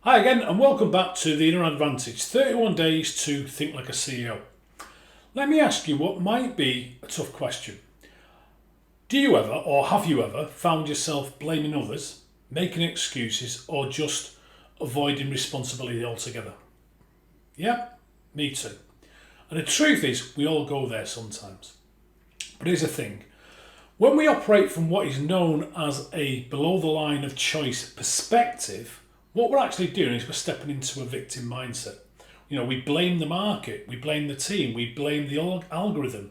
Hi again and welcome back to the Inner Advantage, 31 days to think like a CEO. Let me ask you what might be a tough question. Do you ever or have you ever found yourself blaming others, making excuses or just avoiding responsibility altogether? Yeah, me too. And the truth is we all go there sometimes. But here's the thing. When we operate from what is known as a below the line of choice perspective, what we're actually doing is we're stepping into a victim mindset. We blame the market, we blame the team, we blame the algorithm,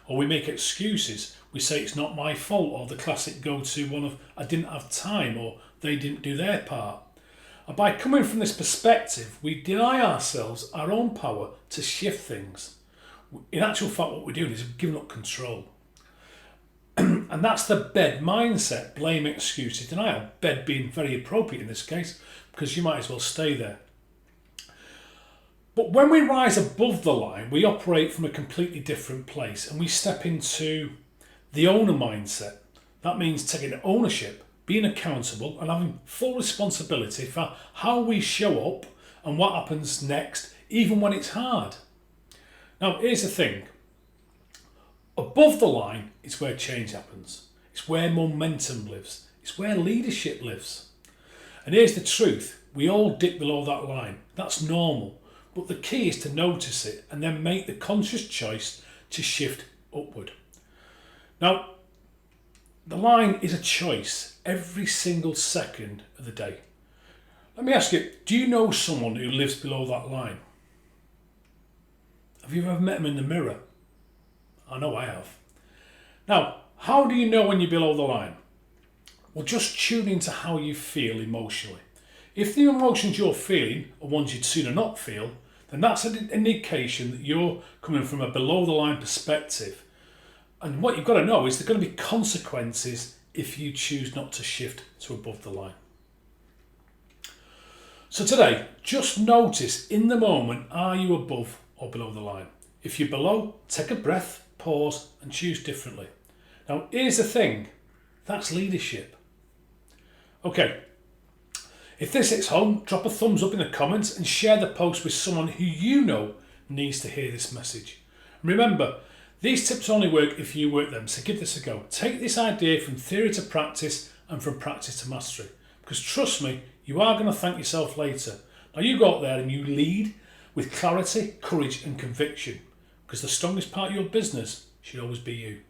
or we make excuses. We say it's not my fault, or the classic go-to one of I didn't have time, or they didn't do their part. And by coming from this perspective, we deny ourselves our own power to shift things. In actual fact, what we're doing is giving up control. And that's the bed mindset, blame, excuses, denial. Bed being very appropriate in this case, because you might as well stay there. But when we rise above the line, we operate from a completely different place and we step into the owner mindset. That means taking ownership, being accountable and having full responsibility for how we show up and what happens next, even when it's hard. Now, here's the thing. Above the line is where change happens. It's where momentum lives. It's where leadership lives. And here's the truth. We all dip below that line. That's normal. But the key is to notice it and then make the conscious choice to shift upward. Now, the line is a choice every single second of the day. Let me ask you, do you know someone who lives below that line? Have you ever met them in the mirror? I know I have. Now, how do you know when you're below the line? Well, just tune into how you feel emotionally. If the emotions you're feeling are ones you'd sooner not feel, then that's an indication that you're coming from a below the line perspective. And what you've got to know is there are going to be consequences if you choose not to shift to above the line. So today, just notice in the moment, are you above or below the line? If you're below, take a breath, pause and choose differently. Now, here's the thing. That's leadership. Okay. If this hits home, drop a thumbs up in the comments and share the post with someone who you know needs to hear this message. And remember, these tips only work if you work them, so give this a go. Take this idea from theory to practice and from practice to mastery. Because trust me, you are going to thank yourself later. Now you go out there and you lead with clarity, courage and conviction. Because the strongest part of your business should always be you.